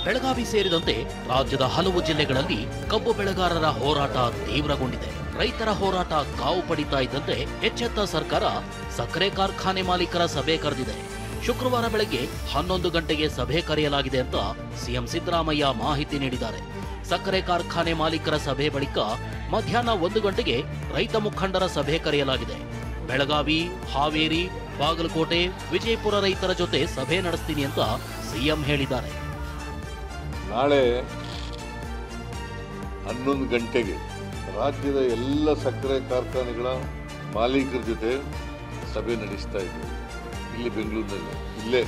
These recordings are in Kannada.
ಬೆಳಗಾವಿ ಸೇರಿದಂತೆ ರಾಜ್ಯದ ಹಲವು ಜಿಲ್ಲೆಗಳಲ್ಲಿ ಕಬ್ಬು ಬೆಳೆಗಾರರ ಹೋರಾಟ ತೀವ್ರಗೊಂಡಿದೆ. ರೈತರ ಹೋರಾಟ ಕಾವು ಪಡಿತಾ ಇದ್ದಂತೆ ಎಚ್ಚೆತ್ತ ಸರ್ಕಾರ ಸಕ್ಕರೆ ಕಾರ್ಖಾನೆ ಮಾಲೀಕರ ಸಭೆ ಕರೆದಿದೆ. ಶುಕ್ರವಾರ ಬೆಳಗ್ಗೆ 11 ಗಂಟೆಗೆ ಸಭೆ ಕರೆಯಲಾಗಿದೆ ಅಂತ ಸಿಎಂ ಸಿದ್ದರಾಮಯ್ಯ ಮಾಹಿತಿ ನೀಡಿದ್ದಾರೆ. ಸಕ್ಕರೆ ಕಾರ್ಖಾನೆ ಮಾಲೀಕರ ಸಭೆ ಬಳಿಕ ಮಧ್ಯಾಹ್ನ 1 ಗಂಟೆಗೆ ರೈತ ಮುಖಂಡರ ಸಭೆ ಕರೆಯಲಾಗಿದೆ. ಬೆಳಗಾವಿ, ಹಾವೇರಿ, ಬಾಗಲಕೋಟೆ, ವಿಜಯಪುರ ರೈತರ ಜೊತೆ ಸಭೆ ನಡೆಸ್ತೀನಿ ಅಂತ ಸಿಎಂ ಹೇಳಿದ್ದಾರೆ. ನಾಳೆ 11 ಗಂಟೆಗೆ ರಾಜ್ಯದ ಎಲ್ಲ ಸಕ್ಕರೆ ಕಾರ್ಖಾನೆಗಳ ಮಾಲೀಕರ ಜೊತೆ ಸಭೆ ನಡೆಸ್ತಾ ಇದ್ದೀವಿ. ಇಲ್ಲಿ ಬೆಂಗಳೂರಿನಲ್ಲಿ ಇಲ್ಲೇ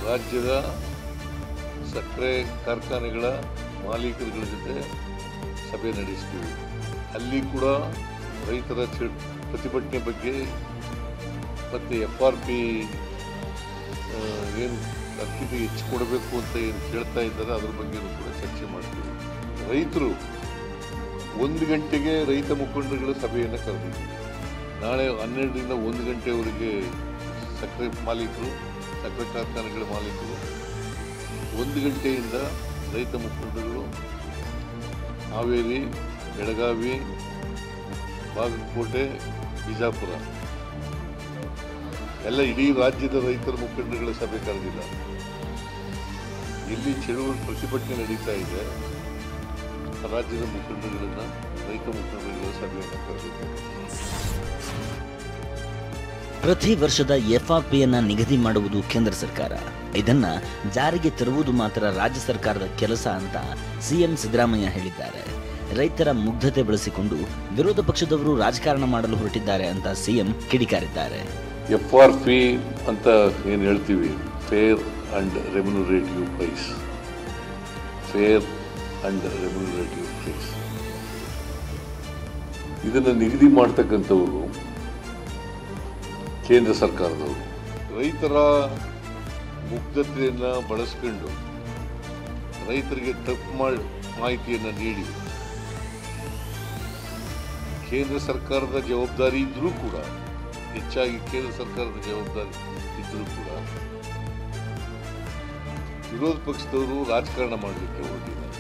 ರಾಜ್ಯದ ಸಕ್ಕರೆ ಕಾರ್ಖಾನೆಗಳ ಮಾಲೀಕರುಗಳ ಜೊತೆ ಸಭೆ ನಡೆಸ್ತೀವಿ. ಅಲ್ಲಿ ಕೂಡ ರೈತರ ಪ್ರತಿಭಟನೆ ಬಗ್ಗೆ ಮತ್ತು FRP ಏನು ಅಕ್ಕಿಗೆ ಹೆಚ್ಚು ಕೊಡಬೇಕು ಅಂತ ಏನು ಕೇಳ್ತಾ ಇದ್ದಾರೆ ಅದ್ರ ಬಗ್ಗೆನೂ ಕೂಡ ಚರ್ಚೆ ಮಾಡ್ತೀವಿ. ರೈತರು 1 ಗಂಟೆಗೆ ರೈತ ಮುಖಂಡರುಗಳ ಸಭೆಯನ್ನು ಕರೆದಿದ್ದೀವಿ. ನಾಳೆ 12ರಿಂದ 1 ಗಂಟೆವರೆಗೆ ಸಕ್ಕರೆ ಮಾಲೀಕರು, ಸಕ್ಕರೆ ಕಾರ್ಖಾನೆಗಳ ಮಾಲೀಕರು, 1 ಗಂಟೆಯಿಂದ ರೈತ ಮುಖಂಡರುಗಳು ಹಾವೇರಿ, ಬೆಳಗಾವಿ, ಬಾಗಲಕೋಟೆ, ಬಿಜಾಪುರ ಎಲ್ಲ ಇಡೀ ರಾಜ್ಯದ ರೈತರ ಮುಖಂಡರುಗಳ ಸಭೆ ಕರೆದಿಲ್ಲ. ಇಲ್ಲಿ ಚಳುವಳಿ ಪ್ರತಿಭಟನೆ ನಡೀತಾ ಇದೆ. ರಾಜ್ಯದ ಮುಖಂಡರುಗಳನ್ನ, ರೈತ ಮುಖಂಡರುಗಳ ಸಭೆಯನ್ನು ಕರೆದಿದ್ದಾರೆ. ಪ್ರತಿ ವರ್ಷದ FRPಯನ್ನ ನಿಗದಿ ಮಾಡುವುದು ಕೇಂದ್ರ ಸರ್ಕಾರ. ಇದನ್ನ ಜಾರಿಗೆ ತರುವುದು ಮಾತ್ರ ರಾಜ್ಯ ಸರ್ಕಾರದ ಕೆಲಸ ಅಂತ ಸಿಎಂ ಸಿದ್ದರಾಮಯ್ಯ ಹೇಳಿದ್ದಾರೆ. ರೈತರ ಮುಗ್ಧತೆ ಬಳಸಿಕೊಂಡು ವಿರೋಧ ಪಕ್ಷದವರು ರಾಜಕಾರಣ ಮಾಡಲು ಹೊರಟಿದ್ದಾರೆ ಅಂತ ಸಿಎಂ ಕಿಡಿಕಾರಿದ್ದಾರೆ. FRP ಅಂತ ಏನು ಹೇಳ್ತೀವಿ, fair and remunerative price, fair and remunerative price, ಇದನ್ನು ನಿಗದಿ ಮಾಡ್ತಕ್ಕಂಥವರು ಕೇಂದ್ರ ಸರ್ಕಾರದವರು. ರೈತರ ಮುಗ್ಧತೆಯನ್ನು ಬಳಸ್ಕೊಂಡು ರೈತರಿಗೆ ತಪ್ಪು ಮಾಹಿತಿಯನ್ನು ನೀಡಿ ಕೇಂದ್ರ ಸರ್ಕಾರದ ಜವಾಬ್ದಾರಿ ಇದ್ರೂ ಕೂಡ, ಹೆಚ್ಚಾಗಿ ಕೇಂದ್ರ ಸರ್ಕಾರದ ಜವಾಬ್ದಾರಿ ಇದ್ರೂ ಕೂಡ ವಿರೋಧ ಪಕ್ಷದವರು ರಾಜಕಾರಣ ಮಾಡಲಿಕ್ಕೆ ಹೊರಟಿದ್ದಾರೆ.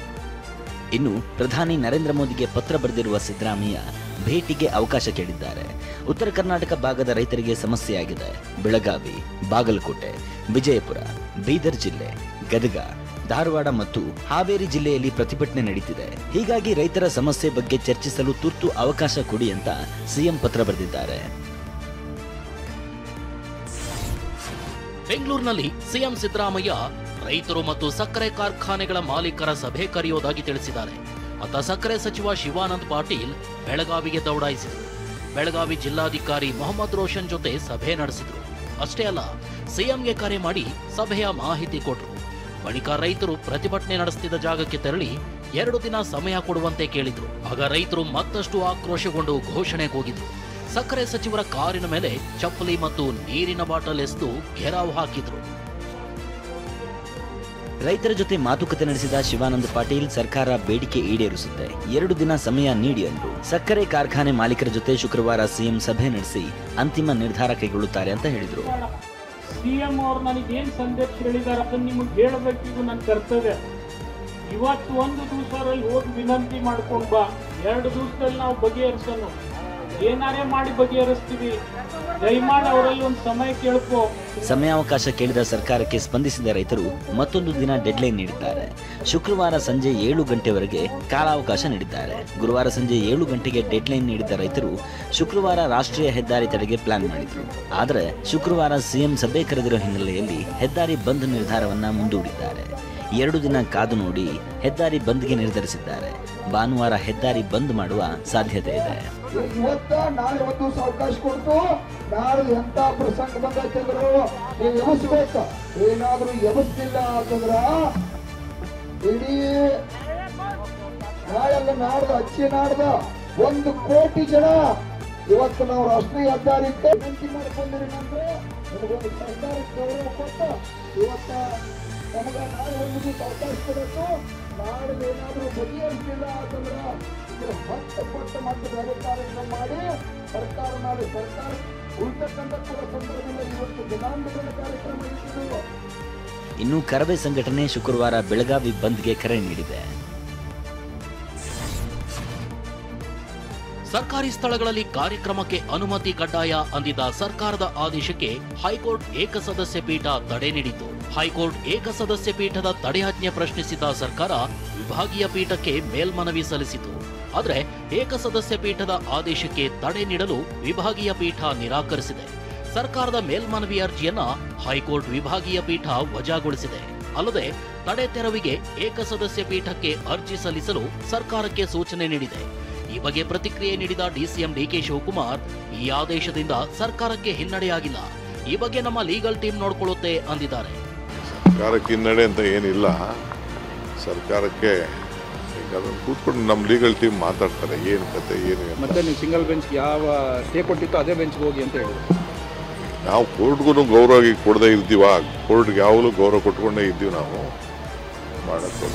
ಇನ್ನು ಪ್ರಧಾನಿ ನರೇಂದ್ರ ಮೋದಿಗೆ ಪತ್ರ ಬರೆದಿರುವ ಸಿದ್ದರಾಮಯ್ಯ ಭೇಟಿಗೆ ಅವಕಾಶ ಕೇಳಿದ್ದಾರೆ. ಉತ್ತರ ಕರ್ನಾಟಕ ಭಾಗದ ರೈತರಿಗೆ ಸಮಸ್ಯೆಯಾಗಿದೆ. ಬೆಳಗಾವಿ, ಬಾಗಲಕೋಟೆ, ವಿಜಯಪುರ, ಬೀದರ್ ಜಿಲ್ಲೆ, ಗದಗ, ಧಾರವಾಡ ಮತ್ತು ಹಾವೇರಿ ಜಿಲ್ಲೆಯಲ್ಲಿ ಪ್ರತಿಭಟನೆ ನಡೀತಿದೆ. ಹೀಗಾಗಿ ರೈತರ ಸಮಸ್ಯೆ ಬಗ್ಗೆ ಚರ್ಚಿಸಲು ತುರ್ತು ಅವಕಾಶ ಕೊಡಿ ಅಂತ ಸಿಎಂ ಪತ್ರ ಬರೆದಿದ್ದಾರೆ. ಬೆಂಗಳೂರಿನಲ್ಲಿ ಸಿಎಂ ಸಿದ್ದರಾಮಯ್ಯ ರೈತರು ಮತ್ತು ಸಕ್ಕರೆ ಕಾರ್ಖಾನೆಗಳ ಮಾಲೀಕರ ಸಭೆ ಕರೆಯುವುದಾಗಿ ತಿಳಿಸಿದ್ದಾರೆ. ಅತ್ತ ಸಕ್ಕರೆ ಸಚಿವ ಶಿವಾನಂದ ಪಾಟೀಲ್ ಬೆಳಗಾವಿಗೆ ದೌಡಾಯಿಸಿದರು. ಬೆಳಗಾವಿ ಜಿಲ್ಲಾಧಿಕಾರಿ ಮೊಹಮ್ಮದ್ ರೋಷನ್ ಜೊತೆ ಸಭೆ ನಡೆಸಿದರು. ಅಷ್ಟೇ ಅಲ್ಲ, ಸಿಎಂಗೆ ಕರೆ ಮಾಡಿ ಸಭೆಯ ಮಾಹಿತಿ ಕೊಟ್ಟರು. ಬಳಿಕ ರೈತರು ಪ್ರತಿಭಟನೆ ನಡೆಸುತ್ತಿದ್ದ ಜಾಗಕ್ಕೆ ತೆರಳಿ 2 ದಿನ ಸಮಯ ಕೊಡುವಂತೆ ಕೇಳಿದ್ರು. ಆಗ ರೈತರು ಮತ್ತಷ್ಟು ಆಕ್ರೋಶಗೊಂಡು ಘೋಷಣೆ ಕೂಗಿದ್ರು. ಸಕ್ಕರೆ ಸಚಿವರ ಕಾರಿನ ಮೇಲೆ ಚಪ್ಪಲಿ ಮತ್ತು ನೀರಿನ ಬಾಟಲ್ ಎಸೆದು ಘೆರಾವ್ ಹಾಕಿದ್ರು. ರೈತರ ಜೊತೆ ಮಾತುಕತೆ ನಡೆಸಿದ ಶಿವಾನಂದ ಪಾಟೀಲ್ ಸರ್ಕಾರ ಬೇಡಿಕೆ ಈಡೇರಿಸುತ್ತೆ, 2 ದಿನ ಸಮಯ ನೀಡಿ ಅಂದ್ರು. ಸಕ್ಕರೆ ಕಾರ್ಖಾನೆ ಮಾಲೀಕರ ಜೊತೆ ಶುಕ್ರವಾರ ಸಿಎಂ ಸಭೆ ನಡೆಸಿ ಅಂತಿಮ ನಿರ್ಧಾರ ಕೈಗೊಳ್ಳುತ್ತಾರೆ ಅಂತ ಹೇಳಿದ್ರು. ಸಿಎಂ ಅವರು ನನಗೇನು ಸಂದೇಶ ಹೇಳಿದ್ದಾರೆ ಅದನ್ನು ನಿಮಗೆ ಹೇಳಬೇಕಿದ್ದು ನನ್ನ ಕರ್ತವ್ಯ. ಇವತ್ತು 1 ದಿವಸದಲ್ಲಿ ಹೋಗಿ ವಿನಂತಿ ಮಾಡ್ಕೊಂಡು ಬಾ, 2 ದಿವಸದಲ್ಲಿ ನಾವು ಬಗೆಹರಿಸೋಣ, ಏನಾರೇ ಮಾಡಿ ಬಗೆಹರಿಸ್ತೀವಿ, ದಯಮಾಡಿ ಅವರಲ್ಲಿ ಒಂದು ಸಮಯ ಕೇಳ್ಕೋ. ಸಮಯಾವಕಾಶ ಕೇಳಿದ ಸರ್ಕಾರಕ್ಕೆ ಸ್ಪಂದಿಸಿದ ರೈತರು ಮತ್ತೊಂದು ದಿನ ಡೆಡ್ಲೈನ್ ನೀಡಿದ್ದಾರೆ. ಶುಕ್ರವಾರ ಸಂಜೆ 7 ಗಂಟೆವರೆಗೆ ಕಾಲಾವಕಾಶ ನೀಡಿದ್ದಾರೆ. ಗುರುವಾರ ಸಂಜೆ 7 ಗಂಟೆಗೆ ಡೆಡ್ಲೈನ್ ನೀಡಿದ ರೈತರು ಶುಕ್ರವಾರ ರಾಷ್ಟ್ರೀಯ ಹೆದ್ದಾರಿ ತಡೆಗೆ ಪ್ಲಾನ್ ಮಾಡಿದ್ರು. ಆದರೆ ಶುಕ್ರವಾರ ಸಿಎಂ ಸಭೆ ಕರೆದಿರೋ ಹಿನ್ನೆಲೆಯಲ್ಲಿ ಹೆದ್ದಾರಿ ಬಂದ್ ನಿರ್ಧಾರವನ್ನ ಮುಂದೂಡಿದ್ದಾರೆ. 2 ದಿನ ಕಾದು ನೋಡಿ ಹೆದ್ದಾರಿ ಬಂದ್ಗೆ ನಿರ್ಧರಿಸಿದ್ದಾರೆ. ಭಾನುವಾರ ಹೆದ್ದಾರಿ ಬಂದ್ ಮಾಡುವ ಸಾಧ್ಯತೆ ಇದೆ. ಇವತ್ತ ನಾಳೆ 1 ದಿವಸ ಅವಕಾಶ ಕೊಡ್ತು. ನಾಳೆ ಎಂತ ಪ್ರಸಂಗ ಬಂದೈತಂದ್ರು ನೀವು ಎಬ್ಬಿಸ್ಬೇಕ. ಏನಾದ್ರೂ ಎಬ್ಬಿಸ್ಲಿಲ್ಲ ಅಂತಂದ್ರ ಇಡೀ ನಾಳೆಲ್ಲ ನಾಡ್ದ ಅಚ್ಚಿ ನಾಡ್ದ 1 ಕೋಟಿ ಜನ ಇವತ್ತು ನಾವು ರಾಷ್ಟ್ರೀಯ ಹೆದ್ದಾರಿಗೆ ವಿನಂತಿ ಮಾಡ್ಕೊಂಡಿರಿ. ಅಂದ್ರೆ ನಮಗೊಂದು ಸರ್ಕಾರಕ್ಕೆ ಗೌರವ ಕೊಟ್ಟ ಇವತ್ತ ನಮಗೆ ನಾಳೆ 1 ದಿವಸ ಅವಕಾಶ ಕೊಡಬೇಕು. ನಾಳೆ ಏನಾದ್ರೂ ಬಗೆಹರಿಸಲಿಲ್ಲ ಅಂತಂದ್ರ 10 ಪಟ್ಟು ಮತ್ತೆ ಬೇರೆ ಕಾರ್ಯಕ್ರಮ ಮಾಡಿ ಸರ್ಕಾರ ಮಾಡಿ ಸರ್ಕಾರ ಉಳಿತಕ್ಕಂಥ ಕೂಡ ಸಂದರ್ಭದಲ್ಲಿ ಇವತ್ತು ಜನಾಂದೋಲನ ಕಾರ್ಯಕ್ರಮ ಇಟ್ಟಿದ್ದು ಇನ್ನು ಕರವೇ ಸಂಘಟನೆ ಶುಕ್ರವಾರ ಬೆಳಗಾವಿ ಬಂದ್ಗೆ ಕರೆ ನೀಡಿದೆ. ಸರ್ಕಾರಿ ಸ್ಥಳಗಳಲ್ಲಿ ಕಾರ್ಯಕ್ರಮಕ್ಕೆ ಅನುಮತಿ ಕಡ್ಡಾಯ ಅಂದಿದ್ದ ಸರ್ಕಾರದ ಆದೇಶಕ್ಕೆ ಹೈಕೋರ್ಟ್ ಏಕಸದಸ್ಯ ಪೀಠ ತಡೆ ನೀಡಿತು. ಹೈಕೋರ್ಟ್ ಏಕಸದಸ್ಯ ಪೀಠದ ತಡೆಯಾಜ್ಞೆ ಪ್ರಶ್ನಿಸಿದ ಸರ್ಕಾರ ವಿಭಾಗೀಯ ಪೀಠಕ್ಕೆ ಮೇಲ್ಮನವಿ ಸಲ್ಲಿಸಿತು. ಆದರೆ ಏಕಸದಸ್ಯ ಪೀಠದ ಆದೇಶಕ್ಕೆ ತಡೆ ನೀಡಲು ವಿಭಾಗೀಯ ಪೀಠ ನಿರಾಕರಿಸಿದೆ. ಸರ್ಕಾರದ ಮೇಲ್ಮನವಿ ಅರ್ಜಿಯನ್ನ ಹೈಕೋರ್ಟ್ ವಿಭಾಗೀಯ ಪೀಠ ವಜಾಗೊಳಿಸಿದೆ. ಅಲ್ಲದೆ ತಡೆ ತೆರವಿಗೆ ಏಕಸದಸ್ಯ ಪೀಠಕ್ಕೆ ಅರ್ಜಿ ಸಲ್ಲಿಸಲು ಸರ್ಕಾರಕ್ಕೆ ಸೂಚನೆ ನೀಡಿದೆ. ಈ ಬಗ್ಗೆ ಪ್ರತಿಕ್ರಿಯೆ ನೀಡಿದ ಡಿಸಿಎಂ ಡಿಕೆ ಶಿವಕುಮಾರ್, ಈ ಆದೇಶದಿಂದ ಸರ್ಕಾರಕ್ಕೆ ಹಿನ್ನಡೆಯಾಗಿಲ್ಲ, ಈ ಬಗ್ಗೆ ನಮ್ಮ ಲೀಗಲ್ ಟೀಮ್ ನೋಡ್ಕೊಳ್ಳುತ್ತೆ ಅಂದಿದ್ದಾರೆ. ಸರ್ಕಾರಕ್ಕೆ ಹಿನ್ನಡೆ ಅಂತ ಏನಿಲ್ಲ, ಸರ್ಕಾರಕ್ಕೆ ಅದನ್ನು ಕೂತ್ಕೊಂಡು ನಮ್ಮ ಲೀಗಲ್ ಟೀಮ್ ಮಾತಾಡ್ತಾರೆ ಏನು ಕತೆ ಏನು. ಮತ್ತೆ ನೀವು ಸಿಂಗಲ್ ಬೆಂಚ್ ಯಾವ ಸ್ಟೇ ಕೊಟ್ಟಿತ್ತು ಅದೇ ಬೆಂಚ್ಗೆ ಹೋಗಿ ಅಂತ ಹೇಳಿದ್ರು. ನಾವು ಕೋರ್ಟ್ಗೂ ಗೌರವ ಕೊಡದೇ ಇದ್ದೀವ, ಕೋರ್ಟ್ಗೆ ಯಾವಾಗಲೂ ಗೌರವ ಕೊಟ್ಕೊಂಡೇ ಇದ್ದೀವಿ. ನಾವು ಮಾಡೋದು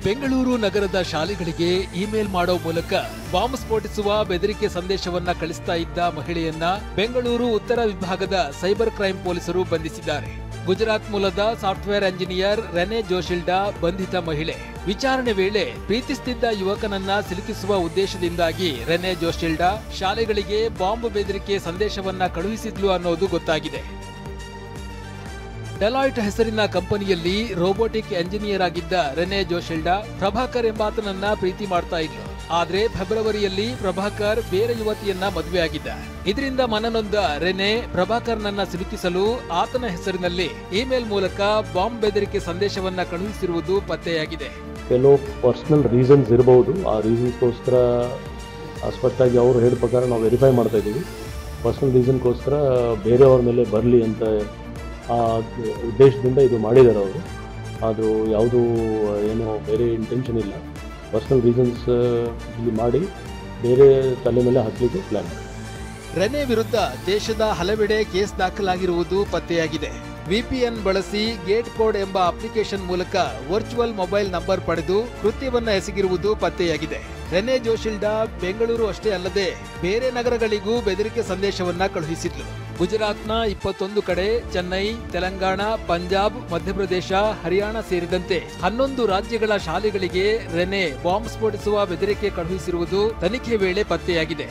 ಬೆಂಗಳೂರು ನಗರದ ಶಾಲೆಗಳಿಗೆ ಇಮೇಲ್ ಮಾಡೋ ಮೂಲಕ ಬಾಂಬ್ ಸ್ಫೋಟಿಸುವ ಬೆದರಿಕೆ ಸಂದೇಶವನ್ನ ಕಳಿಸ್ತಾ ಇದ್ದ ಮಹಿಳೆಯನ್ನ ಬೆಂಗಳೂರು ಉತ್ತರ ವಿಭಾಗದ ಸೈಬರ್ ಕ್ರೈಂ ಪೊಲೀಸರು ಬಂಧಿಸಿದ್ದಾರೆ. ಗುಜರಾತ್ ಮೂಲದ ಸಾಫ್ಟ್ವೇರ್ ಎಂಜಿನಿಯರ್ ರೆನೆ ಜೋಶಿಲ್ಡಾ ಬಂಧಿತ ಮಹಿಳೆ. ವಿಚಾರಣೆ ವೇಳೆ ಪ್ರೀತಿಸುತ್ತಿದ್ದ ಯುವಕನನ್ನ ಸಿಲುಕಿಸುವ ಉದ್ದೇಶದಿಂದಾಗಿ ರೆನೆ ಜೋಶಿಲ್ಡಾ ಶಾಲೆಗಳಿಗೆ ಬಾಂಬ್ ಬೆದರಿಕೆ ಸಂದೇಶವನ್ನ ಕಳುಹಿಸಿದ್ಲು ಅನ್ನೋದು ಗೊತ್ತಾಗಿದೆ. ಡೆಲಾಯ್ಟ್ ಹೆಸರಿನ ಕಂಪನಿಯಲ್ಲಿ ರೋಬೋಟಿಕ್ ಎಂಜಿನಿಯರ್ ಆಗಿದ್ದ ರೆನೆ ಜೋಶಿಲ್ಡಾ ಪ್ರಭಾಕರ್ ಎಂಬಾತನನ್ನ ಪ್ರೀತಿ ಮಾಡ್ತಾ ಇದ್ಲು. ಆದ್ರೆ ಫೆಬ್ರವರಿಯಲ್ಲಿ ಪ್ರಭಾಕರ್ ಬೇರೆ ಯುವತಿಯನ್ನ ಮದುವೆಯಾಗಿದ್ದ. ಇದರಿಂದ ಮನನೊಂದ ರೆನೆ ಪ್ರಭಾಕರ್ನನ್ನ ಸಿಲುಕಿಸಲು ಆತನ ಹೆಸರಿನಲ್ಲಿ ಇಮೇಲ್ ಮೂಲಕ ಬಾಂಬ್ ಬೆದರಿಕೆ ಸಂದೇಶವನ್ನ ಕಳುಹಿಸಿರುವುದು ಪತ್ತೆಯಾಗಿದೆ. ಕೆಲವು ಪರ್ಸನಲ್ ರೀಸನ್ಸ್ ಇರಬಹುದು. ಆ ರೀಸನ್ಸ್ಗೋಸ್ಕರ ಸ್ಪಷ್ಟವಾಗಿ ಅವರು ಹೇಳಿದ ಪ್ರಕಾರ ನಾವು ವೆರಿಫೈ ಮಾಡ್ತಾ ಇದ್ದೀವಿ. ಪರ್ಸನಲ್ ರೀಸನ್ಗೋಸ್ಕರ ಬೇರೆಯವ್ರ ಮೇಲೆ ಬರಲಿ ಅಂತ ಆ ಉದ್ದೇಶದಿಂದ ಇದು ಮಾಡಿದ್ದಾರೆ ಅವರು. ಅದು ಯಾವುದು ಏನೋ ಬೇರೆ ಇಂಟೆನ್ಷನ್ ಇಲ್ಲ. ಪರ್ಸನಲ್ ರೀಸನ್ಸ್ ಇಲ್ಲಿ ಮಾಡಿ ಬೇರೆ ತಲೆ ಮೇಲೆ ಹಾಕಲಿಕ್ಕೆ ಪ್ಲಾನ್. ರೆನೆ ವಿರುದ್ಧ ದೇಶದ ಹಲವೆಡೆ ಕೇಸ್ ದಾಖಲಾಗಿರುವುದು ಪತ್ತೆಯಾಗಿದೆ. ವಿಪಿಎನ್ ಬಳಸಿ ಗೇಟ್ ಕೋಡ್ ಎಂಬ ಅಪ್ಲಿಕೇಶನ್ ಮೂಲಕ ವರ್ಚುವಲ್ ಮೊಬೈಲ್ ನಂಬರ್ ಪಡೆದು ಕೃತ್ಯವನ್ನ ಎಸಗಿರುವುದು ಪತ್ತೆಯಾಗಿದೆ. ರೆನೆ ಜೋಶಿಲ್ಡಾ ಬೆಂಗಳೂರು ಅಷ್ಟೇ ಅಲ್ಲದೆ ಬೇರೆ ನಗರಗಳಿಗೂ ಬೆದರಿಕೆ ಸಂದೇಶವನ್ನ ಕಳುಹಿಸಿದ್ಲು. ಗುಜರಾತ್ನ 21 ಕಡೆ, ಚೆನ್ನೈ, ತೆಲಂಗಾಣ, ಪಂಜಾಬ್, ಮಧ್ಯಪ್ರದೇಶ, ಹರಿಯಾಣ ಸೇರಿದಂತೆ 11 ರಾಜ್ಯಗಳ ಶಾಲೆಗಳಿಗೆ ರೆನೆ ಬಾಂಬ್ ಸ್ಫೋಟಿಸುವ ಬೆದರಿಕೆ ಕಳುಹಿಸಿರುವುದು ತನಿಖೆ ವೇಳೆ ಪತ್ತೆಯಾಗಿದೆ.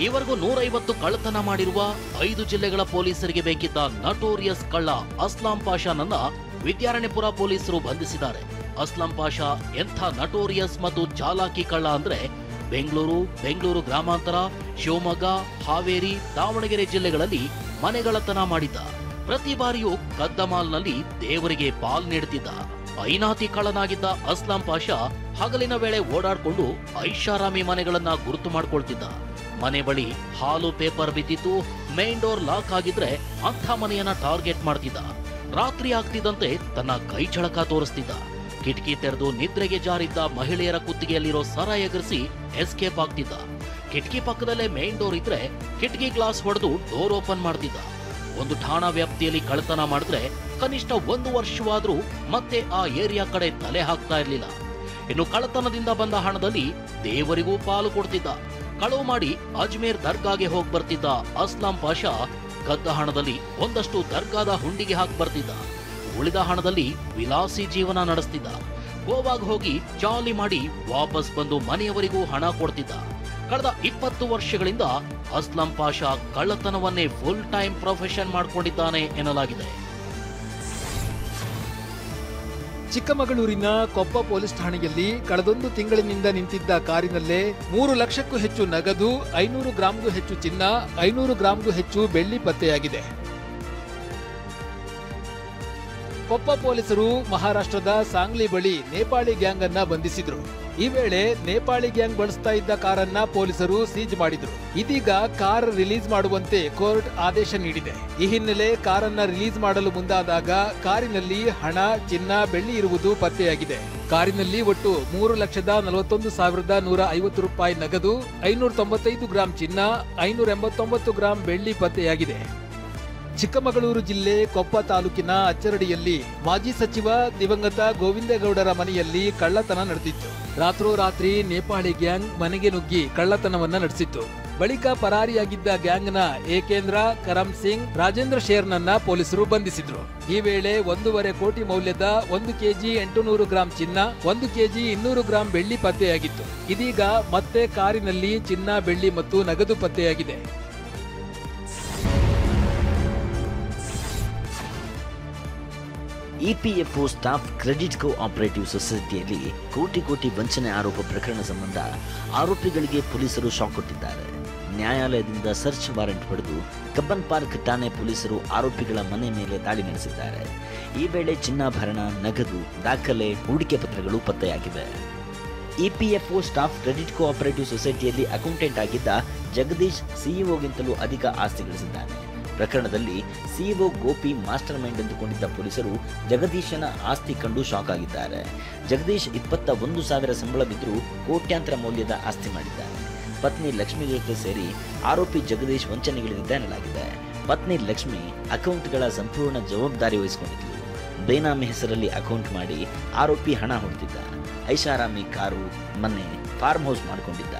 ಈವರೆಗೂ 150 ಕಳ್ಳತನ ಮಾಡಿರುವ 5 ಜಿಲ್ಲೆಗಳ ಪೊಲೀಸರಿಗೆ ಬೇಕಿದ್ದ ನಟೋರಿಯಸ್ ಕಳ್ಳ ಅಸ್ಲಾಂ ಪಾಷಾನನ್ನ ವಿದ್ಯಾರಣ್ಯಪುರ ಪೊಲೀಸರು ಬಂಧಿಸಿದ್ದಾರೆ. ಅಸ್ಲಾಂ ಪಾಷಾ ಎಂಥ ನಟೋರಿಯಸ್ ಮತ್ತು ಚಾಲಾಕಿ ಕಳ್ಳ ಅಂದ್ರೆ ಬೆಂಗಳೂರು ಗ್ರಾಮಾಂತರ, ಶಿವಮೊಗ್ಗ, ಹಾವೇರಿ, ದಾವಣಗೆರೆ ಜಿಲ್ಲೆಗಳಲ್ಲಿ ಮನೆಗಳತನ ಮಾಡಿದ್ದ. ಪ್ರತಿ ಬಾರಿಯೂ ಕದ್ದ ಮಾಲ್ನಲ್ಲಿ ದೇವರಿಗೆ ಪಾಲ್ ನೀಡುತ್ತಿದ್ದ. ಐನಾತಿ ಕಳ್ಳನಾಗಿದ್ದ ಅಸ್ಲಾಂ ಪಾಷಾ ಹಗಲಿನ ವೇಳೆ ಓಡಾಡ್ಕೊಂಡು ಐಷಾರಾಮಿ ಮನೆಗಳನ್ನ ಗುರುತು ಮಾಡ್ಕೊಳ್ತಿದ್ದ. ಮನೆ ಬಳಿ ಹಾಲು ಪೇಪರ್ ಬಿದ್ದಿತ್ತು, ಮೇನ್ ಡೋರ್ ಲಾಕ್ ಆಗಿದ್ರೆ ಅಂಥ ಮನೆಯನ್ನ ಟಾರ್ಗೆಟ್ ಮಾಡ್ತಿದ್ದ. ರಾತ್ರಿ ಆಗ್ತಿದ್ದಂತೆ ತನ್ನ ಕೈ ಚಳಕ ತೋರಿಸ್ತಿದ್ದ. ಕಿಟಕಿ ತೆರೆದು ನಿದ್ರೆಗೆ ಜಾರಿದ್ದ ಮಹಿಳೆಯರ ಕುತ್ತಿಗೆಯಲ್ಲಿರೋ ಸರ ಎಗರಿಸಿ ಎಸ್ಕೇಪ್ ಆಗ್ತಿದ್ದ. ಕಿಟಕಿ ಪಕ್ಕದಲ್ಲೇ ಮೇನ್ ಡೋರ್ ಇದ್ರೆ ಕಿಟಕಿ ಗ್ಲಾಸ್ ಹೊಡೆದು ಡೋರ್ ಓಪನ್ ಮಾಡ್ತಿದ್ದ. ಒಂದು ಠಾಣಾ ವ್ಯಾಪ್ತಿಯಲ್ಲಿ ಕಳ್ಳತನ ಮಾಡಿದ್ರೆ ಕನಿಷ್ಠ 1 ವರ್ಷವಾದ್ರೂ ಮತ್ತೆ ಆ ಏರಿಯಾ ಕಡೆ ತಲೆ ಹಾಕ್ತಾ ಇರ್ಲಿಲ್ಲ. ಇನ್ನು ಕಳ್ಳತನದಿಂದ ಬಂದ ಹಣದಲ್ಲಿ ದೇವರಿಗೂ ಪಾಲು ಕೊಡ್ತಿದ್ದ. ಕಳವು ಮಾಡಿ ಅಜ್ಮೇರ್ ದರ್ಗಾಗೆ ಹೋಗಿ ಬರ್ತಿದ್ದ ಅಸ್ಲಾಂ ಪಾಷಾ ಕದ್ದ ಹಣದಲ್ಲಿ ಒಂದಷ್ಟು ದರ್ಗಾದ ಹುಂಡಿಗೆ ಹಾಕಿ ಬರ್ತಿದ್ದ. ಉಳಿದ ಹಣದಲ್ಲಿ ವಿಲಾಸಿ ಜೀವನ ನಡೆಸ್ತಿದ್ದ. ಗೋವಾಗ್ ಹೋಗಿ ಜಾಲಿ ಮಾಡಿ ವಾಪಸ್ ಬಂದು ಮನೆಯವರಿಗೂ ಹಣ ಕೊಡ್ತಿದ್ದ. ಕಳೆದ 20 ವರ್ಷಗಳಿಂದ ಅಸ್ಲಾಂ ಪಾಷಾ ಕಳ್ಳತನವನ್ನೇ ಫುಲ್ ಟೈಮ್ ಪ್ರೊಫೆಷನ್ ಮಾಡಿಕೊಂಡಿದ್ದಾನೆ ಎನ್ನಲಾಗಿದೆ. ಚಿಕ್ಕಮಗಳೂರಿನ ಕೊಪ್ಪ ಪೊಲೀಸ್ ಠಾಣೆಯಲ್ಲಿ ಕಳೆದೊಂದು ತಿಂಗಳಿನಿಂದ ನಿಂತಿದ್ದ ಕಾರಿನಲ್ಲೇ 3 ಲಕ್ಷಕ್ಕೂ ಹೆಚ್ಚು ನಗದು, 500 ಗ್ರಾಂಗೂ ಹೆಚ್ಚು ಚಿನ್ನ, 500 ಗ್ರಾಂಗೂ ಹೆಚ್ಚು ಬೆಳ್ಳಿ ಪತ್ತೆಯಾಗಿದೆ. ಕೊಪ್ಪ ಪೊಲೀಸರು ಮಹಾರಾಷ್ಟ್ರದ ಸಾಂಗ್ಲಿ ಬಳಿ ನೇಪಾಳಿ ಗ್ಯಾಂಗ್ ಅನ್ನ ಬಂಧಿಸಿದ್ರು. ಈ ವೇಳೆ ನೇಪಾಳಿ ಗ್ಯಾಂಗ್ ಬಳಸ್ತಾ ಇದ್ದ ಕಾರನ್ನ ಪೊಲೀಸರು ಸೀಜ್ ಮಾಡಿದ್ರು. ಇದೀಗ ಕಾರ್ ರಿಲೀಸ್ ಮಾಡುವಂತೆ ಕೋರ್ಟ್ ಆದೇಶ ನೀಡಿದೆ. ಈ ಹಿನ್ನೆಲೆ ಕಾರನ್ನ ರಿಲೀಸ್ ಮಾಡಲು ಮುಂದಾದಾಗ ಕಾರಿನಲ್ಲಿ ಹಣ, ಚಿನ್ನ, ಬೆಳ್ಳಿ ಇರುವುದು ಪತ್ತೆಯಾಗಿದೆ. ಕಾರಿನಲ್ಲಿ ಒಟ್ಟು 3,41,150 ರೂಪಾಯಿ ನಗದು, 595 ಗ್ರಾಂ ಚಿನ್ನ, 589 ಗ್ರಾಂ ಬೆಳ್ಳಿ ಪತ್ತೆಯಾಗಿದೆ. ಚಿಕ್ಕಮಗಳೂರು ಜಿಲ್ಲೆ ಕೊಪ್ಪ ತಾಲೂಕಿನ ಅಚ್ಚರಡಿಯಲ್ಲಿ ಮಾಜಿ ಸಚಿವ ದಿವಂಗತ ಗೋವಿಂದೇಗೌಡರ ಮನೆಯಲ್ಲಿ ಕಳ್ಳತನ ನಡೆದಿತ್ತು. ರಾತ್ರೋರಾತ್ರಿ ನೇಪಾಳಿ ಗ್ಯಾಂಗ್ ಮನೆಗೆ ನುಗ್ಗಿ ಕಳ್ಳತನವನ್ನ ನಡೆಸಿತ್ತು. ಬಳಿಕ ಪರಾರಿಯಾಗಿದ್ದ ಗ್ಯಾಂಗ್ನ ಏಕೇಂದ್ರ, ಕರಮ್ ಸಿಂಗ್, ರಾಜೇಂದ್ರ ಶೇರ್ನನ್ನ ಪೊಲೀಸರು ಬಂಧಿಸಿದ್ರು. ಈ ವೇಳೆ 1.5 ಕೋಟಿ ಮೌಲ್ಯದ 1 ಕೆಜಿ 800 ಗ್ರಾಂ ಚಿನ್ನ, 1 ಕೆಜಿ 200 ಗ್ರಾಂ ಬೆಳ್ಳಿ ಪತ್ತೆಯಾಗಿತ್ತು. ಇದೀಗ ಮತ್ತೆ ಕಾರಿನಲ್ಲಿ ಚಿನ್ನ, ಬೆಳ್ಳಿ ಮತ್ತು ನಗದು ಪತ್ತೆಯಾಗಿದೆ. ಇಪಿಎಫ್ಒ ಸ್ಟಾಫ್ ಕ್ರೆಡಿಟ್ ಕೋಆಪರೇಟಿವ್ ಸೊಸೈಟಿಯಲ್ಲಿ ಕೋಟಿ ವಂಚನೆ ಆರೋಪ ಪ್ರಕರಣ ಸಂಬಂಧ ಆರೋಪಿಗಳಿಗೆ ಪೊಲೀಸರು ಶಾಕ್ ಕೊಟ್ಟಿದ್ದಾರೆ. ನ್ಯಾಯಾಲಯದಿಂದ ಸರ್ಚ್ ವಾರೆಂಟ್ ಪಡೆದು ಕಬ್ಬನ್ ಪಾರ್ಕ್ ಠಾಣೆ ಪೊಲೀಸರು ಆರೋಪಿಗಳ ಮನೆ ಮೇಲೆ ದಾಳಿ ನಡೆಸಿದ್ದಾರೆ. ಈ ವೇಳೆ ಚಿನ್ನಾಭರಣ, ನಗದು, ದಾಖಲೆ, ಹೂಡಿಕೆ ಪತ್ರಗಳು ಪತ್ತೆಯಾಗಿವೆ. ಇಪಿಎಫ್ಒ ಸ್ಟಾಫ್ ಕ್ರೆಡಿಟ್ ಕೋಆಪರೇಟಿವ್ ಸೊಸೈಟಿಯಲ್ಲಿ ಅಕೌಂಟೆಂಟ್ ಆಗಿದ್ದ ಜಗದೀಶ್ ಸಿಇಒಗಿಂತಲೂ ಅಧಿಕ ಆಸ್ತಿ ಗಳಿಸಿದ್ದಾನೆ. ಪ್ರಕರಣದಲ್ಲಿ ಸಿಇಒ ಗೋಪಿ ಮಾಸ್ಟರ್ ಮೈಂಡ್ ಎಂದುಕೊಂಡಿದ್ದ ಪೊಲೀಸರು ಜಗದೀಶನ ಆಸ್ತಿ ಕಂಡು ಶಾಕ್ ಆಗಿದ್ದಾರೆ. ಜಗದೀಶ್ 21,000 ಸಂಬಳವಿದ್ದರೂ ಕೋಟ್ಯಾಂತರ ಮೌಲ್ಯದ ಆಸ್ತಿ ಮಾಡಿದ್ದಾನೆ. ಪತ್ನಿ ಲಕ್ಷ್ಮಿ ಜೊತೆ ಸೇರಿ ಆರೋಪಿ ಜಗದೀಶ್ ವಂಚನೆಗಿಳಿದಿದ್ದ ಎನ್ನಲಾಗಿದೆ. ಪತ್ನಿ ಲಕ್ಷ್ಮಿ ಅಕೌಂಟ್ಗಳ ಸಂಪೂರ್ಣ ಜವಾಬ್ದಾರಿ ವಹಿಸಿಕೊಂಡಿದ್ದರು. ಬೇನಾಮಿ ಹೆಸರಲ್ಲಿ ಅಕೌಂಟ್ ಮಾಡಿ ಆರೋಪಿ ಹಣ ಹೊಡೆದಿದ್ದ. ಐಷಾರಾಮಿ ಕಾರು, ಮನೆ, ಫಾರ್ಮ್ ಹೌಸ್ ಮಾಡಿಕೊಂಡಿದ್ದ.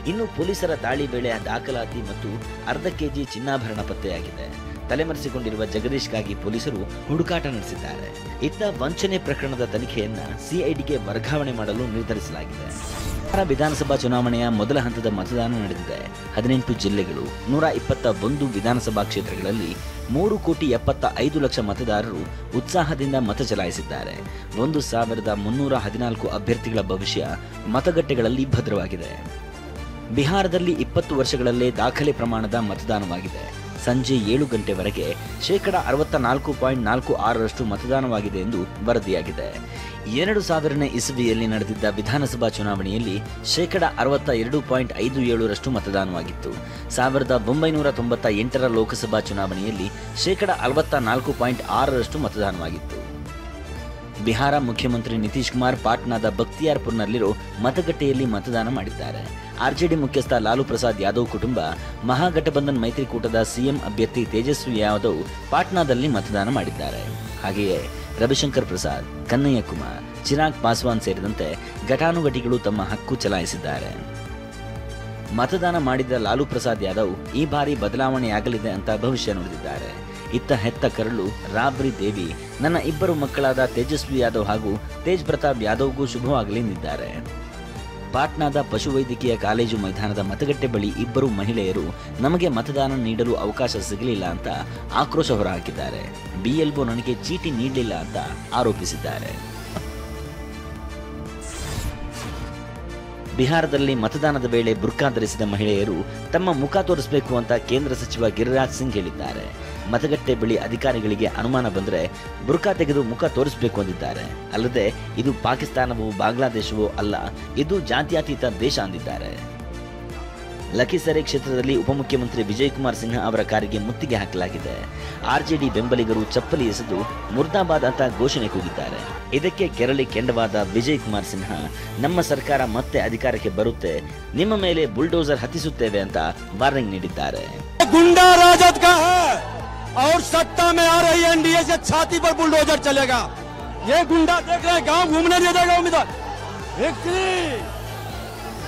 ಇನ್ನು ಪೊಲೀಸರ ದಾಳಿ ವೇಳೆ ದಾಖಲಾತಿ ಮತ್ತು ಅರ್ಧ ಕೆಜಿ ಚಿನ್ನಾಭರಣ ಪತ್ತೆಯಾಗಿದೆ. ತಲೆಮರೆಸಿಕೊಂಡಿರುವ ಜಗದೀಶ್ಗಾಗಿ ಪೊಲೀಸರು ಹುಡುಕಾಟ ನಡೆಸಿದ್ದಾರೆ. ಇತ್ತ ವಂಚನೆ ಪ್ರಕರಣದ ತನಿಖೆಯನ್ನ ಸಿಐಡಿಗೆ ವರ್ಗಾವಣೆ ಮಾಡಲು ನಿರ್ಧರಿಸಲಾಗಿದೆ. ವಿಧಾನಸಭಾ ಚುನಾವಣೆಯ ಮೊದಲ ಹಂತದ ಮತದಾನ ನಡೆದಿದೆ. 18 ಜಿಲ್ಲೆಗಳು, 121 ವಿಧಾನಸಭಾ ಕ್ಷೇತ್ರಗಳಲ್ಲಿ 3,75,00,000 ಮತದಾರರು ಉತ್ಸಾಹದಿಂದ ಮತ ಚಲಾಯಿಸಿದ್ದಾರೆ. 1,314 ಅಭ್ಯರ್ಥಿಗಳ ಭವಿಷ್ಯ ಮತಗಟ್ಟೆಗಳಲ್ಲಿ ಭದ್ರವಾಗಿದೆ. ಬಿಹಾರದಲ್ಲಿ 20 ವರ್ಷಗಳಲ್ಲೇ ದಾಖಲೆ ಪ್ರಮಾಣದ ಮತದಾನವಾಗಿದೆ. ಸಂಜೆ 7 ಗಂಟೆವರೆಗೆ 64.46% ಮತದಾನವಾಗಿದೆ ಎಂದು ವರದಿಯಾಗಿದೆ. 2000ನೇ ಇಸವಿಯಲ್ಲಿ ನಡೆದಿದ್ದ ವಿಧಾನಸಭಾ ಚುನಾವಣೆಯಲ್ಲಿ 62.57% ಮತದಾನವಾಗಿತ್ತು. 1998ರ ಲೋಕಸಭಾ ಚುನಾವಣೆಯಲ್ಲಿ 64.6% ಮತದಾನವಾಗಿತ್ತು. ಬಿಹಾರ ಮುಖ್ಯಮಂತ್ರಿ ನಿತೀಶ್ ಕುಮಾರ್ ಪಾಟ್ನಾದ ಬಕ್ತಿಯಾರ್ಪುರ್ನಲ್ಲಿರೋ ಮತಗಟ್ಟೆಯಲ್ಲಿ ಮತದಾನ ಮಾಡಿದ್ದಾರೆ. ಆರ್ಜೆಡಿ ಮುಖ್ಯಸ್ಥ ಲಾಲು ಪ್ರಸಾದ್ ಯಾದವ್ ಕುಟುಂಬ ಮಹಾಗಠಬಂಧನ್ ಮೈತ್ರಿಕೂಟದ ಸಿಎಂ ಅಭ್ಯರ್ಥಿ ತೇಜಸ್ವಿ ಯಾದವ್ ಪಾಟ್ನಾದಲ್ಲಿ ಮತದಾನ ಮಾಡಿದ್ದಾರೆ. ಹಾಗೆಯೇ ರವಿಶಂಕರ್ ಪ್ರಸಾದ್, ಕನ್ನಯ್ಯ ಕುಮಾರ್, ಚಿರಾಗ್ ಪಾಸ್ವಾನ್ ಸೇರಿದಂತೆ ಘಟಾನುಘಟಿಗಳು ತಮ್ಮ ಹಕ್ಕು ಚಲಾಯಿಸಿದ್ದಾರೆ. ಮತದಾನ ಮಾಡಿದ ಲಾಲು ಪ್ರಸಾದ್ ಯಾದವ್ ಈ ಬಾರಿ ಬದಲಾವಣೆಯಾಗಲಿದೆ ಅಂತ ಭವಿಷ್ಯ ನುಡಿದಿದ್ದಾರೆ. ಇತ್ತ ಹೆತ್ತ ಕರಳು ರಾಬ್ರಿ ದೇವಿ ನನ್ನ 2 ಮಕ್ಕಳಾದ ತೇಜಸ್ವಿ ಯಾದವ್ ಹಾಗೂ ತೇಜ್ ಪ್ರತಾಪ್ ಯಾದವ್ಗೂ ಶುಭವಾಗಲಿ ಎಂದಿದ್ದಾರೆ. ಪಾಟ್ನಾದ ಪಶುವೈದ್ಯಕೀಯ ಕಾಲೇಜು ಮೈದಾನದ ಮತಗಟ್ಟೆ ಬಳಿ 2 ಮಹಿಳೆಯರು ನಮಗೆ ಮತದಾನ ನೀಡಲು ಅವಕಾಶ ಸಿಗಲಿಲ್ಲ ಅಂತ ಆಕ್ರೋಶ ಹೊರಹಾಕಿದ್ದಾರೆ. ಬಿಎಲ್ಒ ನನಗೆ ಚೀಟಿ ನೀಡಲಿಲ್ಲ ಅಂತ ಆರೋಪಿಸಿದ್ದಾರೆ. ಬಿಹಾರದಲ್ಲಿ ಮತದಾನದ ವೇಳೆ ಬುರ್ಕಾ ಧರಿಸಿದ ಮಹಿಳೆಯರು ತಮ್ಮ ಮುಖ ತೋರಿಸಬೇಕು ಅಂತ ಕೇಂದ್ರ ಸಚಿವ ಗಿರಿರಾಜ್ ಸಿಂಗ್ ಹೇಳಿದ್ದಾರೆ. ಮತಗಟ್ಟೆ ಬಳಿ ಅಧಿಕಾರಿಗಳಿಗೆ ಅನುಮಾನ ಬಂದರೆ ಬುರ್ಕಾ ತೆಗೆದು ಮುಖ ತೋರಿಸಬೇಕು ಅಂದಿದ್ದಾರೆ. ಅಲ್ಲದೆ ಇದು ಪಾಕಿಸ್ತಾನವೋ ಬಾಂಗ್ಲಾದೇಶವೋ ಅಲ್ಲ, ಇದು ಜಾತ್ಯತೀತ ದೇಶ ಅಂದಿದ್ದಾರೆ. ಲಖೀಸರೆ ಕ್ಷೇತ್ರದಲ್ಲಿ ಉಪಮುಖ್ಯಮಂತ್ರಿ ವಿಜಯ್ ಕುಮಾರ್ ಸಿನ್ಹಾ ಅವರ ಕಾರಿಗೆ ಮುತ್ತಿಗೆ ಹಾಕಲಾಗಿದೆ. ಆರ್ಜೆಡಿ ಬೆಂಬಲಿಗರು ಚಪ್ಪಲಿ ಎಸೆದು ಮುರ್ದಾಬಾದ್ ಅಂತ ಘೋಷಣೆ ಕೂಗಿದ್ದಾರೆ. ಇದಕ್ಕೆ ಕೆರಳಿ ಕೆಂಡವಾದ ವಿಜಯ್ ಕುಮಾರ್ ಸಿನ್ಹಾ ನಮ್ಮ ಸರ್ಕಾರ ಮತ್ತೆ ಅಧಿಕಾರಕ್ಕೆ ಬರುತ್ತೆ, ನಿಮ್ಮ ಮೇಲೆ ಬುಲ್ಡೋಸರ್ ಹತ್ತಿಸುತ್ತೇವೆ ಅಂತ ವಾರ್ನಿಂಗ್ ನೀಡಿದ್ದಾರೆ. गुंडा राजद का है और सत्ता में आ रही एनडीए से छाती पर बुलडोजर चलेगा। ये गुंडा देख रहे हैं, गांव घूमने नहीं देगा उम्मीदवार।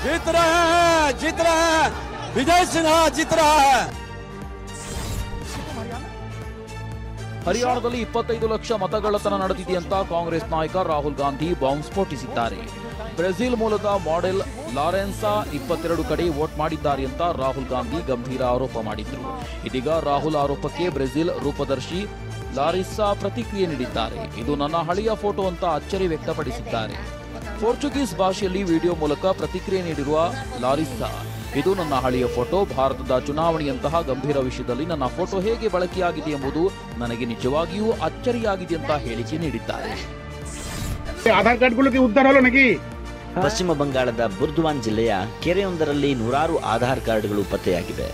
जीत रहे हैं विजय सिन्हा जीत रहा है। ಹರಿಯಾಣದಲ್ಲಿ 25 ಲಕ್ಷ ಮತಗಳ್ಳತನ ನಡೆದಿದೆ ಅಂತ ಕಾಂಗ್ರೆಸ್ ನಾಯಕ ರಾಹುಲ್ ಗಾಂಧಿ ಬಾಂಬ್ ಸ್ಫೋಟಿಸಿದ್ದಾರೆ. ಬ್ರೆಜಿಲ್ ಮೂಲದ ಮಾಡೆಲ್ ಲಾರೆನ್ಸಾ 22 ಕಡೆ ವೋಟ್ ಮಾಡಿದ್ದಾರೆ ಅಂತ ರಾಹುಲ್ ಗಾಂಧಿ ಗಂಭೀರ ಆರೋಪ ಮಾಡಿದ್ರು. ಇದೀಗ ರಾಹುಲ್ ಆರೋಪಕ್ಕೆ ಬ್ರೆಜಿಲ್ ರೂಪದರ್ಶಿ ಲಾರಿಸ್ಸಾ ಪ್ರತಿಕ್ರಿಯೆ ನೀಡಿದ್ದಾರೆ. ಇದು ನನ್ನ ಹಳೆಯ ಫೋಟೋ ಅಂತ ಅಚ್ಚರಿ ವ್ಯಕ್ತಪಡಿಸಿದ್ದಾರೆ. ಪೋರ್ಚುಗೀಸ್ ಭಾಷೆಯಲ್ಲಿ ವಿಡಿಯೋ ಮೂಲಕ ಪ್ರತಿಕ್ರಿಯೆ ನೀಡಿರುವ ಲಾರಿಸ್ಸಾ, ಇದು ನನ್ನ ಹಳೆಯ ಫೋಟೋ, ಭಾರತದ ಚುನಾವಣೆಯಂತಹ ಗಂಭೀರ ವಿಷಯದಲ್ಲಿ ನನ್ನ ಫೋಟೋ ಹೇಗೆ ಬಳಕೆಯಾಗಿದೆ ಎಂಬುದು ನನಗೆ ನಿಜವಾಗಿಯೂ ಅಚ್ಚರಿಯಾಗಿದೆ ಅಂತ ಹೇಳಿಕೆ ನೀಡಿದ್ದಾರೆ. ಆಧಾರ್ ಕಾರ್ಡ್ಗಳಿಗೆ ಉದ್ಧಾರ ಹಲೋ ನಗಿ. ಪಶ್ಚಿಮ ಬಂಗಾಳದ ಬುರ್ದುವಾನ್ ಜಿಲ್ಲೆಯ ಕೆರೆಯೊಂದರಲ್ಲಿ 100 ಆಧಾರ್ ಕಾರ್ಡ್ಗಳು ಪತ್ತೆಯಾಗಿವೆ.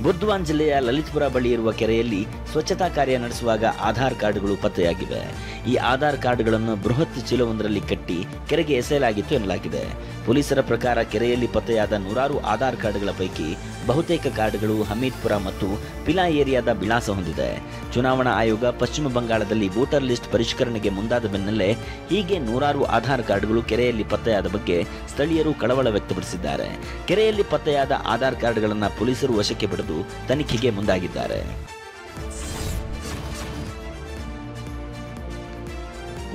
ಬುರ್ದ್ವಾನ್ ಜಿಲ್ಲೆಯ ಲಲಿತ್ಪುರ ಬಳಿ ಇರುವ ಕೆರೆಯಲ್ಲಿ ಸ್ವಚ್ಛತಾ ಕಾರ್ಯ ನಡೆಸುವಾಗ ಆಧಾರ್ ಕಾರ್ಡ್ಗಳು ಪತ್ತೆಯಾಗಿವೆ. ಈ ಆಧಾರ್ ಕಾರ್ಡ್ಗಳನ್ನು ಬೃಹತ್ ಚೀಲವೊಂದರಲ್ಲಿ ಕಟ್ಟಿ ಕೆರೆಗೆ ಎಸೆಯಲಾಗಿತ್ತು ಎನ್ನಲಾಗಿದೆ. ಪೊಲೀಸರ ಪ್ರಕಾರ ಕೆರೆಯಲ್ಲಿ ಪತ್ತೆಯಾದ 100 ಆಧಾರ್ ಕಾರ್ಡ್ಗಳ ಪೈಕಿ ಬಹುತೇಕ ಕಾರ್ಡ್ಗಳು ಹಮೀದ್ಪುರ ಮತ್ತು ಪಿಲಾ ಏರಿಯಾದ ವಿಳಾಸ ಹೊಂದಿದೆ. ಚುನಾವಣಾ ಆಯೋಗ ಪಶ್ಚಿಮ ಬಂಗಾಳದಲ್ಲಿ ವೋಟರ್ ಲಿಸ್ಟ್ ಪರಿಷ್ಕರಣೆಗೆ ಮುಂದಾದ ಬೆನ್ನಲ್ಲೇ ಹೀಗೆ 100 ಆಧಾರ್ ಕಾರ್ಡ್ಗಳು ಕೆರೆಯಲ್ಲಿ ಪತ್ತೆಯಾದ ಬಗ್ಗೆ ಸ್ಥಳೀಯರು ಕಳವಳ ವ್ಯಕ್ತಪಡಿಸಿದ್ದಾರೆ. ಕೆರೆಯಲ್ಲಿ ಪತ್ತೆಯಾದ ಆಧಾರ್ ಕಾರ್ಡ್ಗಳನ್ನು ಪೊಲೀಸರು ವಶಕ್ಕೆ ಪಡೆದು ತನಿಖೆಗೆ ಮುಂದಾಗಿದ್ದಾರೆ.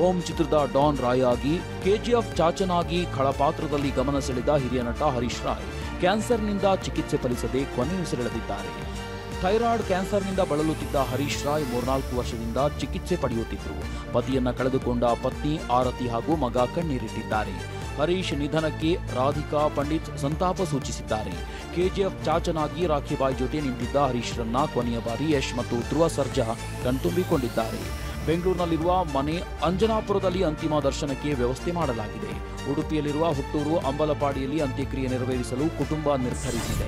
ಓಂ ಚಿತ್ರದ ಡಾನ್ ರಾಯ್ ಆಗಿ, ಕೆಜಿಎಫ್ ಚಾಚನಾಗಿ ಖಳಪಾತ್ರದಲ್ಲಿ ಗಮನ ಸೆಳೆದ ಹಿರಿಯ ನಟ ಹರೀಶ್ ರಾಯ್ ಕ್ಯಾನ್ಸರ್ನಿಂದ ಚಿಕಿತ್ಸೆ ಫಲಿಸದೆ ಕೊನೆಯುಸಿರೆಳೆದಿದ್ದಾರೆ. ಥೈರಾಯ್ಡ್ ಕ್ಯಾನ್ಸರ್ನಿಂದ ಬಳಲುತ್ತಿದ್ದ ಹರೀಶ್ ರಾಯ್ 3-4 ವರ್ಷದಿಂದ ಚಿಕಿತ್ಸೆ ಪಡೆಯುತ್ತಿದ್ದರು. ಪತಿಯನ್ನ ಕಳೆದುಕೊಂಡ ಪತ್ನಿ ಆರತಿ ಹಾಗೂ ಮಗ ಕಣ್ಣೀರಿಟ್ಟಿದ್ದಾರೆ. ಹರೀಶ್ ನಿಧನಕ್ಕೆ ರಾಧಿಕಾ ಪಂಡಿತ್ ಸಂತಾಪ ಸೂಚಿಸಿದ್ದಾರೆ. ಕೆಜಿಎಫ್ ಚಾಚನಾಗಿ ರಾಖಿಬಾಯಿ ಜೊತೆ ನಿಂತಿದ್ದ ಹರೀಶ್ರನ್ನ ಕೊನೆಯ ಬಾರಿ ಯಶ್ ಮತ್ತು ಧ್ರುವ ಸರ್ಜಾ ಕಣ್ತುಂಬಿಕೊಂಡಿದ್ದಾರೆ. ಬೆಂಗಳೂರಿನಲ್ಲಿರುವ ಮನೆ ಅಂಜನಾಪುರದಲ್ಲಿ ಅಂತಿಮ ದರ್ಶನಕ್ಕೆ ವ್ಯವಸ್ಥೆ ಮಾಡಲಾಗಿದೆ. ಉಡುಪಿಯಲ್ಲಿರುವ ಹುಟ್ಟೂರು ಅಂಬಲಪಾಡಿಯಲ್ಲಿ ಅಂತ್ಯಕ್ರಿಯೆ ನೆರವೇರಿಸಲು ಕುಟುಂಬ ನಿರ್ಧರಿಸಿದೆ.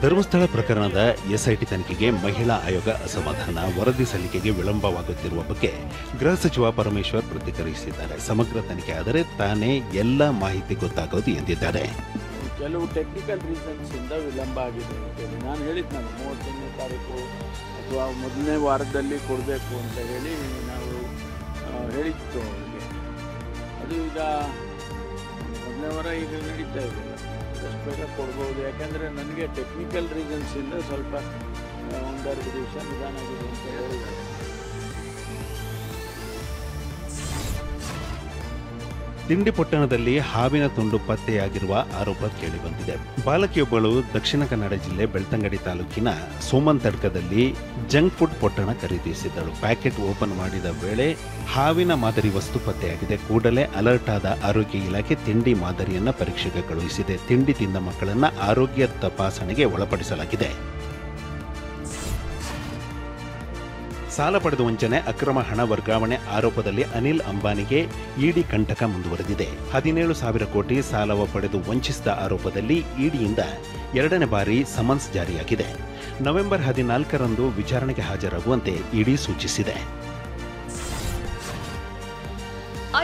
ಧರ್ಮಸ್ಥಳ ಪ್ರಕರಣದ ಎಸ್ಐಟಿ ತನಿಖೆಗೆ ಮಹಿಳಾ ಆಯೋಗ ಅಸಮಾಧಾನ, ವರದಿ ಸಲ್ಲಿಕೆಗೆ ವಿಳಂಬವಾಗುತ್ತಿರುವ ಬಗ್ಗೆ ಗೃಹ ಸಚಿವ ಪರಮೇಶ್ವರ್ ಪ್ರತಿಕ್ರಿಯಿಸಿದ್ದಾರೆ. ಸಮಗ್ರ ತನಿಖೆ ಆದರೆ ತಾನೇ ಎಲ್ಲ ಮಾಹಿತಿ ಗೊತ್ತಾಗೋದು ಎಂದಿದ್ದಾರೆ. ಕೆಲವು ಟೆಕ್ನಿಕಲ್ ರೀಸನ್ಸ್ ಇಂದ ವಿಳಂಬ ಆಗಿದೆ ಅಂತೇಳಿ ನಾನು ಹೇಳಿದ್ನಲ್ಲ, 31ನೇ ತಾರೀಕು ಅಥವಾ ಮೊದಲನೇ ವಾರದಲ್ಲಿ ಕೊಡಬೇಕು ಅಂತ ಹೇಳಿ ನಾವು ಹೇಳಿತ್ತು ಅವರಿಗೆ. ಅದು ಈಗ ಮೊದಲನೇ ವಾರ ಈಗ ನಡೀತಾ ಇದೆ, ಎಷ್ಟು ಬೇಗ ಕೊಡ್ಬೋದು. ಯಾಕೆಂದರೆ ನನಗೆ ಟೆಕ್ನಿಕಲ್ ರೀಸನ್ಸಿಂದ ಸ್ವಲ್ಪ 1-2 ದಿವಸ ನಿಧಾನ ಆಗಿದೆ ಅಂತ ಹೇಳಿದ್ದಾರೆ. ತಿಂಡಿಪೊಟ್ಟಣದಲ್ಲಿ ಹಾವಿನ ತುಂಡು ಪತ್ತೆಯಾಗಿರುವ ಆರೋಪ ಕೇಳಿಬಂದಿದೆ. ಬಾಲಕಿಯೊಬ್ಬಳು ದಕ್ಷಿಣ ಕನ್ನಡ ಜಿಲ್ಲೆ ಬೆಳ್ತಂಗಡಿ ತಾಲೂಕಿನ ಸೋಮಂತಡ್ಕದಲ್ಲಿ ಜಂಕ್ ಫುಡ್ ಪೊಟ್ಟಣ ಖರೀದಿಸಿದ್ದಳು. ಪ್ಯಾಕೆಟ್ ಓಪನ್ ಮಾಡಿದ ವೇಳೆ ಹಾವಿನ ಮಾದರಿ ವಸ್ತು ಪತ್ತೆಯಾಗಿದೆ. ಕೂಡಲೇ ಅಲರ್ಟ್ ಆದ ಆರೋಗ್ಯ ಇಲಾಖೆ ತಿಂಡಿ ಮಾದರಿಯನ್ನ ಪರೀಕ್ಷೆಗೆ ಕಳುಹಿಸಿದೆ. ತಿಂಡಿ ತಿಂದ ಮಕ್ಕಳನ್ನ ಆರೋಗ್ಯ ತಪಾಸಣೆಗೆ ಒಳಪಡಿಸಲಾಗಿದೆ. ಸಾಲ ಪಡೆದ ವಂಚನೆ, ಅಕ್ರಮ ಹಣ ವರ್ಗಾವಣೆ ಆರೋಪದಲ್ಲಿ ಅನಿಲ್ ಅಂಬಾನಿಗೆ ಇಡಿ ಕಂಟಕ ಮುಂದುವರೆದಿದೆ. 17,000 ಕೋಟಿ ಸಾಲವ ಪಡೆದು ವಂಚಿಸಿದ ಆರೋಪದಲ್ಲಿ ಇಡಿಯಿಂದ 2ನೇ ಬಾರಿ ಸಮನ್ಸ್ ಜಾರಿಯಾಗಿದೆ. ನವೆಂಬರ್ 14ರಂದು ವಿಚಾರಣೆಗೆ ಹಾಜರಾಗುವಂತೆ ಇಡಿ ಸೂಚಿಸಿದೆ.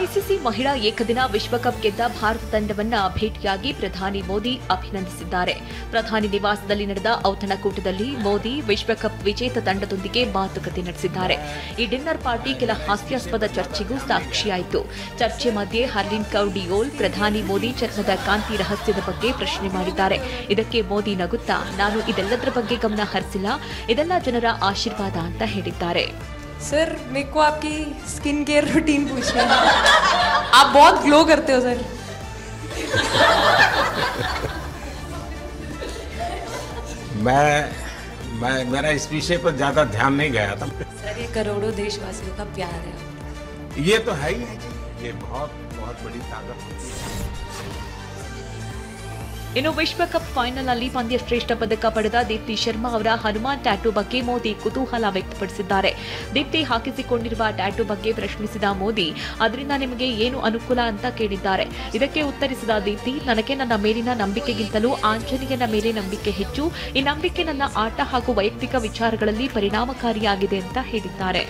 ಐಸಿಸಿ ಮಹಿಳಾ ಏಕದಿನ ವಿಶ್ವಕಪ್ ಗೆದ್ದ ಭಾರತ ತಂಡವನ್ನ ಭೇಟಿಯಾಗಿ ಪ್ರಧಾನಿ ಮೋದಿ ಅಭಿನಂದಿಸಿದ್ದಾರೆ. ಪ್ರಧಾನಿ ನಿವಾಸದಲ್ಲಿ ನಡೆದ ಔತಣಕೂಟದಲ್ಲಿ ಮೋದಿ ವಿಶ್ವಕಪ್ ವಿಜೇತ ತಂಡದೊಂದಿಗೆ ಮಾತುಕತೆ ನಡೆಸಿದ್ದಾರೆ. ಈ ಡಿನ್ನರ್ ಪಾರ್ಟಿ ಕೆಲ ಹಾಸ್ಯಾಸ್ಪದ ಚರ್ಚೆಗೂ ಸಾಕ್ಷಿಯಾಯಿತು. ಚರ್ಚೆ ಮಧ್ಯೆ ಹರ್ಲಿನ್ ಕೌರ್ ಡಿಯೋಲ್ ಪ್ರಧಾನಿ ಮೋದಿ ಚರ್ಮದ ಕಾಂತಿ ರಹಸ್ಯದ ಬಗ್ಗೆ ಪ್ರಶ್ನೆ ಮಾಡಿದ್ದಾರೆ. ಇದಕ್ಕೆ ಮೋದಿ ನಗುತ್ತಾ, ನಾನು ಇದೆಲ್ಲದರ ಬಗ್ಗೆ ಗಮನ ಹರಿಸಿಲ್ಲ, ಇದೆಲ್ಲ ಜನರ ಆಶೀರ್ವಾದ ಅಂತ ಹೇಳಿದ್ದಾರೆ. सर मेरे को आपकी स्किन केयर रूटीन पूछना है. आप बहुत ग्लो करते हो सर. मेरा इस विषय पर ज़्यादा ध्यान नहीं गया था. सर ये करोड़ों देशवासियों का प्यार है. ये तो है ही है जी, ये बहुत बहुत बड़ी ताकत होती है. ಇನ್ನು ವಿಶ್ವಕಪ್ ಫೈನಲ್ನಲ್ಲಿ ಪಂದ್ಯ ಶ್ರೇಷ್ಠ ಪದಕ ಪಡೆದ ದೀಪ್ತಿ ಶರ್ಮಾ ಅವರ ಹನುಮಾನ್ ಟ್ಯಾಟೂ ಬಗ್ಗೆ ಮೋದಿ ಕುತೂಹಲ ವ್ಯಕ್ತಪಡಿಸಿದ್ದಾರೆ. ದೀಪ್ತಿ ಹಾಕಿಸಿಕೊಂಡಿರುವ ಟ್ಯಾಟೂ ಬಗ್ಗೆ ಪ್ರಶ್ನಿಸಿದ ಮೋದಿ, ಅದರಿಂದ ನಿಮಗೆ ಏನು ಅನುಕೂಲ ಅಂತ ಕೇಳಿದ್ದಾರೆ. ಇದಕ್ಕೆ ಉತ್ತರಿಸಿದ ದೀಪ್ತಿ, ನನಗೆ ನನ್ನ ಮೇಲಿನ ನಂಬಿಕೆಗಿಂತಲೂ ಆಂಜನೇಯನ ಮೇಲೆ ನಂಬಿಕೆ ಹೆಚ್ಚು. ಈ ನಂಬಿಕೆ ನನ್ನ ಆಟ ಹಾಗೂ ವೈಯಕ್ತಿಕ ವಿಚಾರಗಳಲ್ಲಿ ಪರಿಣಾಮಕಾರಿಯಾಗಿದೆ ಅಂತ ಹೇಳಿದ್ದಾರೆ.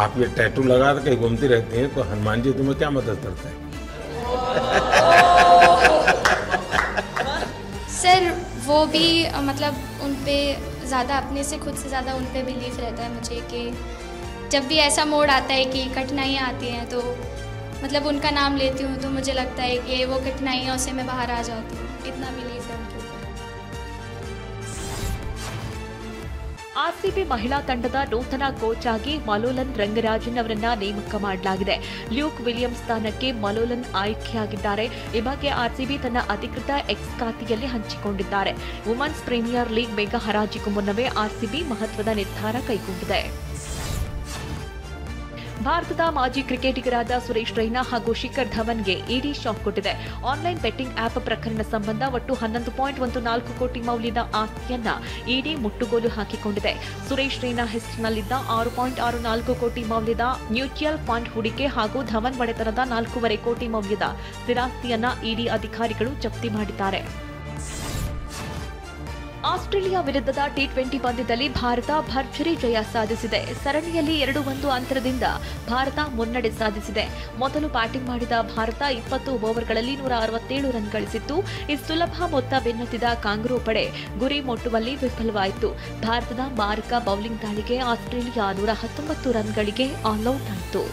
आप ये टैटू लगा के कहीं घूमती रहती हैं, तो हनुमान जी तुम्हें क्या मदद करते हैं? सर वो भी मतलब उन पे ज़्यादा अपने से खुद से ज़्यादा उन पे बिलीफ रहता है मुझे कि जब भी ऐसा मोड़ आता है कि कठिनाइयाँ आती हैं तो मतलब उनका नाम लेती हूँ तो मुझे लगता है कि वो कठिनाइयों से मैं बाहर आ जाती हूँ. इतना बिलीफ है उनके ऊपर. ಆರ್ಸಿಬಿ ಮಹಿಳಾ ತಂಡದ ನೂತನ ಕೋಚ್ ಆಗಿ ಮಲೋಲನ್ ರಂಗರಾಜನ್ ಅವರನ್ನ ನೇಮಕ ಮಾಡಲಾಗಿದೆ. ಲ್ಯೂಕ್ ವಿಲಿಯಮ್ಸ್ ಸ್ಥಾನಕ್ಕೆ ಮಲೋಲನ್ ಆಯ್ಕೆಯಾಗಿದ್ದಾರೆ. ಈ ಬಗ್ಗೆ ಆರ್ಸಿಬಿ ತನ್ನ ಅಧಿಕೃತ ಎಕ್ಸ್ ಖಾತೆಯಲ್ಲಿ ಹಂಚಿಕೊಂಡಿದ್ದಾರೆ. ವುಮೆನ್ಸ್ ಪ್ರೀಮಿಯರ್ ಲೀಗ್ ಮೆಗಾ ಹರಾಜಿಗೂ ಮುನ್ನವೇ ಆರ್ಸಿಬಿ ಮಹತ್ವದ ನಿರ್ಧಾರ ಕೈಗೊಂಡಿದೆ. ಭಾರತದ ಮಾಜಿ ಕ್ರಿಕೆಟಿಗರಾದ ಸುರೇಶ್ ರೈನಾ ಹಾಗೂ ಶಿಖರ್ ಧವನ್ಗೆ ಇಡಿ ಶಾಕ್ ಕೊಟ್ಟಿದೆ. ಆನ್ಲೈನ್ ಬೆಟ್ಟಿಂಗ್ ಆಪ್ ಪ್ರಕರಣ ಸಂಬಂಧ ಒಟ್ಟು 11.14 ಕೋಟಿ ಮೌಲ್ಯದ ಆಸ್ತಿಯನ್ನ ಇಡಿ ಮುಟ್ಟುಗೋಲು ಹಾಕಿಕೊಂಡಿದೆ. ಸುರೇಶ್ ರೈನಾ ಹೆಸರಿನಲ್ಲಿದ್ದ 6.64 ಕೋಟಿ ಮೌಲ್ಯದ ಮ್ಯೂಚುವಲ್ ಫಂಡ್ ಹೂಡಿಕೆ ಹಾಗೂ ಧವನ್ ಒಡೆತನದ 4.5 ಕೋಟಿ ಮೌಲ್ಯದ ಸ್ಥಿರಾಸ್ತಿಯನ್ನ ಇಡಿ ಅಧಿಕಾರಿಗಳು ಜಪ್ತಿ ಮಾಡಿದ್ದಾರೆ. ಆಸ್ಟ್ರೇಲಿಯಾ ವಿರುದ್ಧದ ಟಿ20 ಪಂದ್ಯದಲ್ಲಿ ಭಾರತ ಭರ್ಜರಿ ಜಯ ಸಾಧಿಸಿದೆ. ಸರಣಿಯಲ್ಲಿ 2-1 ಅಂತರದಿಂದ ಭಾರತ ಮುನ್ನಡೆ ಸಾಧಿಸಿದೆ. ಮೊದಲು ಬ್ಯಾಟಿಂಗ್ ಮಾಡಿದ ಭಾರತ 20 ಓವರ್ಗಳಲ್ಲಿ 167 ರನ್ ಗಳಿಸಿತ್ತು. ಈ ಸುಲಭ ಮೊತ್ತ ಬೆನ್ನತ್ತಿದ ಕಾಂಗರೂ ಪಡೆ ಗುರಿ ಮುಟ್ಟುವಲ್ಲಿ ವಿಫಲವಾಯಿತು. ಭಾರತದ ಮಾರಕ ಬೌಲಿಂಗ್ ದಾಳಿಗೆ ಆಸ್ಟ್ರೇಲಿಯಾ 119 ರನ್ಗಳಿಗೆ ಆಲ್ಔಟ್ ಆಯಿತು.